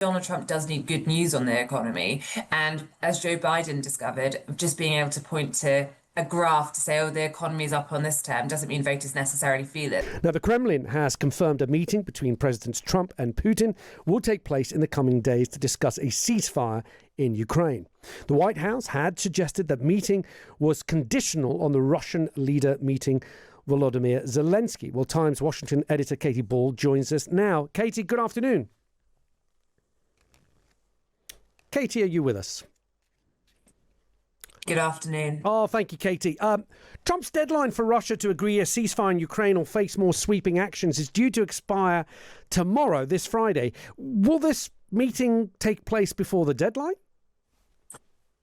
Donald Trump does need good news on the economy. And as Joe Biden discovered, just being able to point to a graph to say, oh, the economy is up on this term doesn't mean voters necessarily feel it. Now, the Kremlin has confirmed a meeting between Presidents Trump and Putin will take place in the coming days to discuss a ceasefire in Ukraine. The White House had suggested that meeting was conditional on the Russian leader meeting Volodymyr Zelensky. Well, Times Washington editor Katy joins us now. Katy, good afternoon. Katy, are you with us? Good afternoon. Oh, thank you, Katy. Trump's deadline for Russia to agree a ceasefire in Ukraine or face more sweeping actions is due to expire tomorrow, this Friday. Will this meeting take place before the deadline?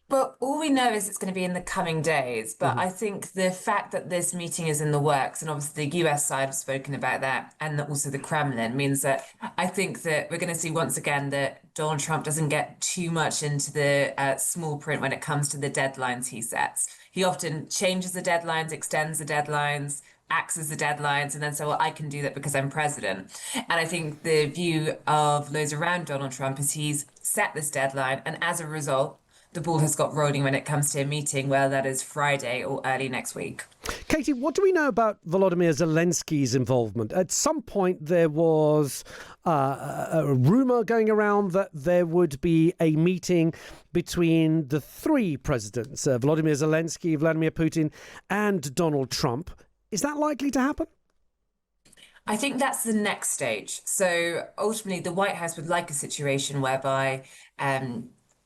Well, all we know is it's going to be in the coming days. But I think the fact that this meeting is in the works, and obviously the US side have spoken about that, and also the Kremlin, means that I think that we're going to see once again that Donald Trump doesn't get too much into the small print when it comes to the deadlines he sets. He often changes the deadlines, extends the deadlines, axes the deadlines, and then say, well, I can do that because I'm president. And I think the view of those around Donald Trump is he's set this deadline, and as a result, the ball has got rolling when it comes to a meeting, whether that is Friday or early next week. Katy, what do we know about Volodymyr Zelensky's involvement? At some point, there was a rumour going around that there would be a meeting between the three presidents, Volodymyr Zelensky, Vladimir Putin and Donald Trump. Is that likely to happen? I think that's the next stage. So ultimately, the White House would like a situation whereby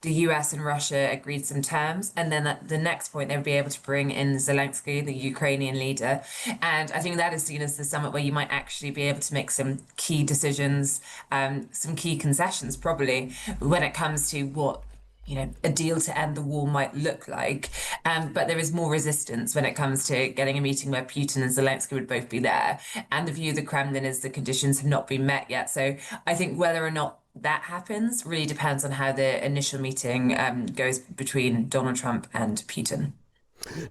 the US and Russia agreed some terms, and then at the next point they would be able to bring in Zelensky, the Ukrainian leader. And I think that is seen as the summit where you might actually be able to make some key decisions, some key concessions probably when it comes to what a deal to end the war might look like. But there is more resistance when it comes to getting a meeting where Putin and Zelensky would both be there. And the view of the Kremlin is the conditions have not been met yet. So I think whether or not that happens really depends on how the initial meeting goes between Donald Trump and Putin.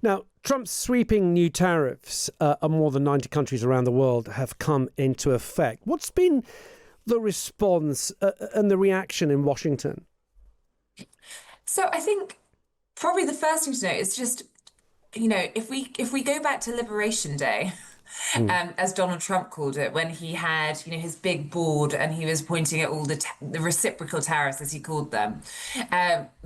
Now, Trump's sweeping new tariffs on more than 90 countries around the world have come into effect. What's been the response and the reaction in Washington? So I think probably the first thing to note is just, if we go back to Liberation Day, as Donald Trump called it, when he had, his big board and he was pointing at all the reciprocal tariffs, as he called them,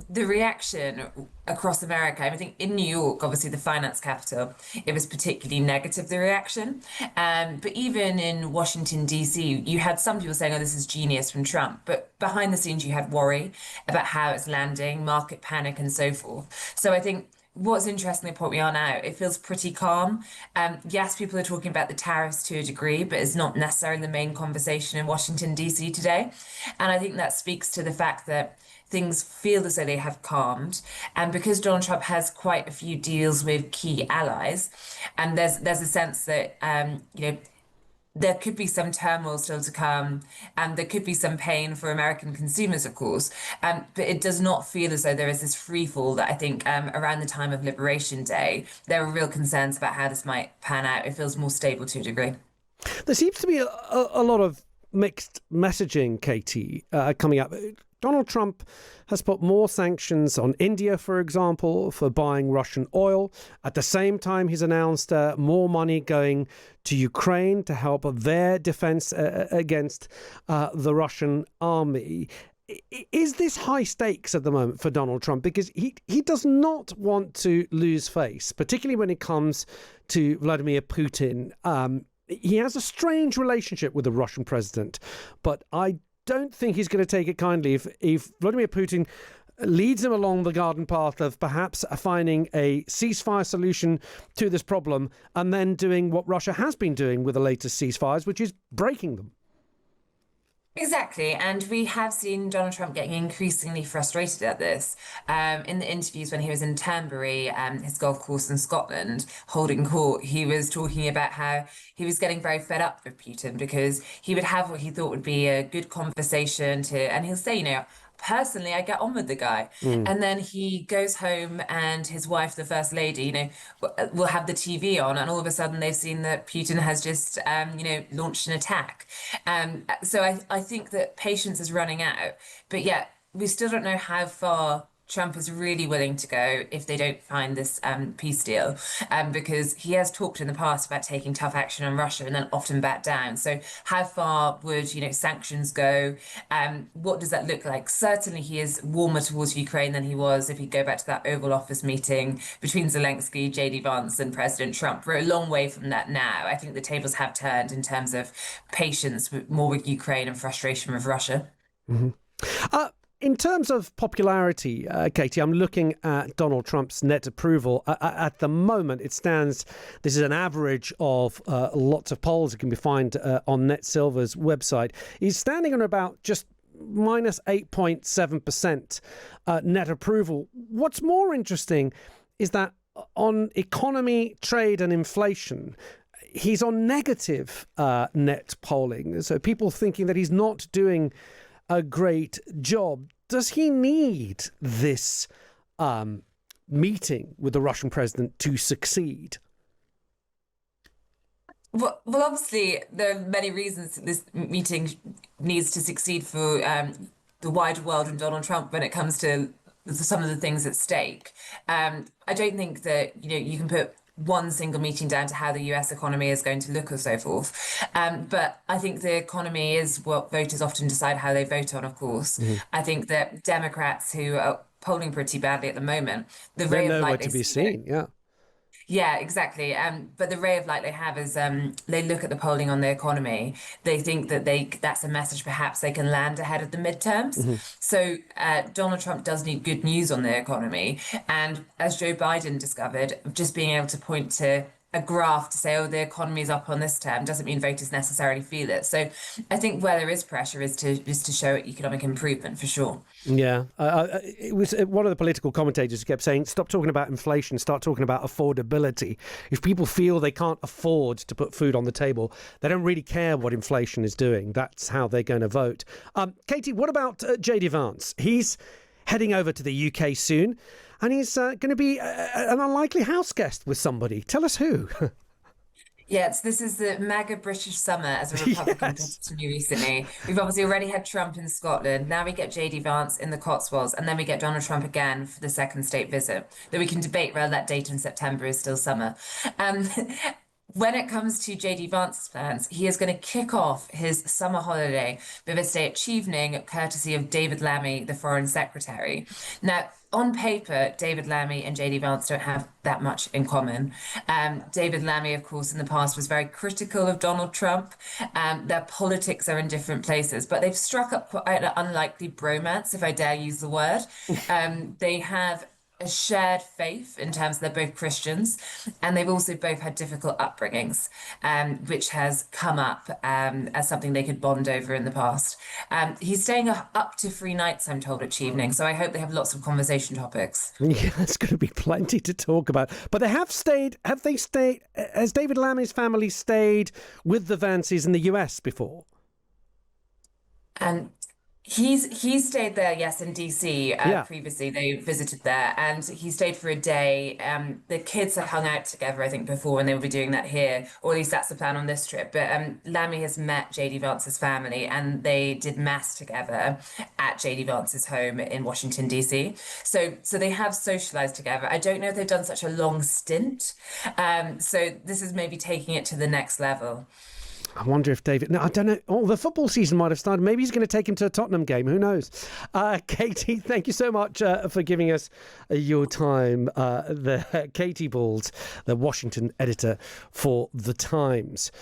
the reaction across America, I think in New York, obviously the finance capital, it was particularly negative, the reaction. But even in Washington, D.C., you had some people saying, oh, this is genius from Trump. But behind the scenes, you had worry about how it's landing, market panic and so forth. So I think what's interesting, the point we are now, it feels pretty calm. Yes, people are talking about the tariffs to a degree, but it's not necessarily the main conversation in Washington, D.C. today. And I think that speaks to the fact that things feel as though they have calmed. And because Donald Trump has quite a few deals with key allies, and there's a sense that, there could be some turmoil still to come, and there could be some pain for American consumers, of course. But it does not feel as though there is this free fall that I think around the time of Liberation Day, there are real concerns about how this might pan out. It feels more stable to a degree. There seems to be a lot of mixed messaging, Katy, coming up. Donald Trump has put more sanctions on India, for example, for buying Russian oil. At the same time, he's announced more money going to Ukraine to help their defense against the Russian army. Is this high stakes at the moment for Donald Trump? Because he does not want to lose face, particularly when it comes to Vladimir Putin. He has a strange relationship with the Russian president, but I don't think he's going to take it kindly if Vladimir Putin leads him along the garden path of perhaps finding a ceasefire solution to this problem and then doing what Russia has been doing with the latest ceasefires, which is breaking them. Exactly. And we have seen Donald Trump getting increasingly frustrated at this. In the interviews when he was in Turnberry, his golf course in Scotland, holding court, he was talking about how he was getting very fed up with Putin because he would have what he thought would be a good conversation and he'll say, personally, I get on with the guy. And then he goes home and his wife, the first lady, will have the TV on, and all of a sudden they've seen that Putin has just, launched an attack. So I think that patience is running out. But yeah, we still don't know how far Trump is really willing to go if they don't find this peace deal, because he has talked in the past about taking tough action on Russia and then often back down. So how far would sanctions go? What does that look like? Certainly, he is warmer towards Ukraine than he was if you go back to that Oval Office meeting between Zelensky, JD Vance, and President Trump. We're a long way from that now. I think the tables have turned in terms of patience, more with Ukraine and frustration with Russia. Mm-hmm. In terms of popularity, Katy, I'm looking at Donald Trump's net approval. At the moment, it stands, this is an average of lots of polls that can be found on Net Silver's website. He's standing on about just minus 8.7% net approval. What's more interesting is that on economy, trade and inflation, he's on negative net polling. So people thinking that he's not doing a great job. Does he need this meeting with the Russian president to succeed? Well, obviously, there are many reasons that this meeting needs to succeed for the wider world and Donald Trump when it comes to some of the things at stake. I don't think that you can put one single meeting down to how the US economy is going to look or so forth. But I think the economy is what voters often decide how they vote on, of course. Mm-hmm. I think that Democrats who are polling pretty badly at the moment, the ray of light to be seen, yeah. Yeah, exactly. But the ray of light they have is they look at the polling on the economy. They think that that's a message perhaps they can land ahead of the midterms. Mm-hmm. So Donald Trump does need good news on the economy. And as Joe Biden discovered, just being able to point to a graph to say, oh, the economy is up on this term doesn't mean voters necessarily feel it. So I think where there is pressure is to show economic improvement for sure. Yeah, it was one of the political commentators who kept saying, stop talking about inflation, start talking about affordability. If people feel they can't afford to put food on the table, they don't really care what inflation is doing. That's how they're going to vote. Katy, what about JD Vance? He's heading over to the UK soon, and he's going to be an unlikely house guest with somebody. Tell us who. Yes, this is the MAGA British summer, as a Republican put it to me recently. We've obviously already had Trump in Scotland. Now we get JD Vance in the Cotswolds, and then we get Donald Trump again for the second state visit. Though we can debate whether that date in September is still summer. When it comes to JD Vance's plans, he is going to kick off his summer holiday with a stay at Chevening, courtesy of David Lammy, the Foreign Secretary. Now, on paper, David Lammy and JD Vance don't have that much in common. David Lammy, of course, in the past was very critical of Donald Trump. Their politics are in different places, but they've struck up quite an unlikely bromance, if I dare use the word. They have a shared faith in terms of they're both Christians, and they've also both had difficult upbringings, which has come up as something they could bond over in the past. He's staying up to 3 nights, I'm told, at Chevening, so I hope they have lots of conversation topics. Yeah, there's going to be plenty to talk about. But they have stayed, has David Lammy's family stayed with the Vances in the US before? He's stayed there, yes, in DC. Previously, they visited there, and he stayed for a day. The kids have hung out together, I think, before, and they will be doing that here, or at least that's the plan on this trip. But Lammy has met JD Vance's family, and they did mass together at JD Vance's home in Washington, DC. So they have socialized together. I don't know if they've done such a long stint. So this is maybe taking it to the next level. I wonder if David... No, I don't know. Oh, the football season might have started. Maybe he's going to take him to a Tottenham game. Who knows? Katy, thank you so much for giving us your time. Katy Balls, the Washington editor for The Times.